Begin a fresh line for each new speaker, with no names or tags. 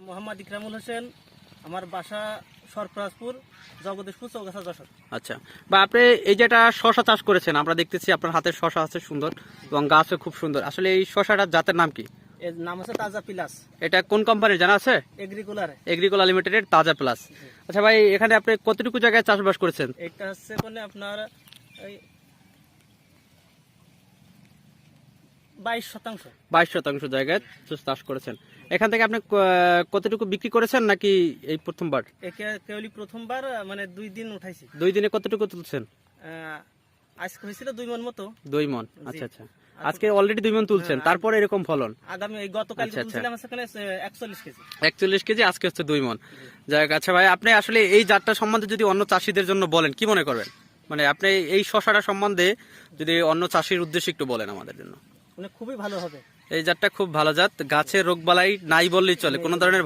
মোহাম্মদ ইকরামুল হোসেন, আমার বাসা সরফরাজপুর, জগদীশপুর, চৌগাছা, যশোর।
আচ্ছা, বা আপনি এই যেটা শশা চাষ করেছেন, আমরা দেখতেছি আপনার হাতের শশা আছে সুন্দর এবং গাছও খুব সুন্দর। আসলে এই শশাটার জাতের নাম কি?
এর নাম আছে তাজা প্লাস,
এটা কোন কোম্পানির জানা আছে?
এগ্রিকুলার
লিমিটেডের তাজা প্লাস। আচ্ছা ভাই, এখানে আপনি কতটুকু জায়গায় চাষবাস করেছেন?
এটা হচ্ছে মানে আপনার এই 22%।
22% জায়গায় চাষ করেছেন। এখান থেকে আপনি কতটুকু বিক্রি করেছেন নাকি এই প্রথমবার?
কেবলই প্রথমবার, মানে 2 দিন উঠাইছি।
2 দিনে কতটুকু তুলছেন?
আজকে হয়েছিল 2 মণ মতো।
2 মণ, আচ্ছা আচ্ছা। আজকে অলরেডি 2 মণ তুলছেন, তারপরে এরকম ফলন?
আগামী গতকাল তুলছিলাম এখানে 41 কেজি।
41 কেজি, আজকে হচ্ছে 2 মণ। যাই হোক, আচ্ছা ভাই, আপনি আসলে এই জাতটা সম্বন্ধে যদি অন্য চাষীদের জন্য বলেন, কি মনে করবেন? মানে আপনি এই শশাটা সম্বন্ধে যদি অন্য চাষীর উদ্দেশ্যে একটু বলেন আমাদের জন্য।
মানে খুবই ভালো হবে।
এই জাতটা খুব ভালো জাত, গাছের রোগবালাই নাই বললেই চলে, কোনো ধরনের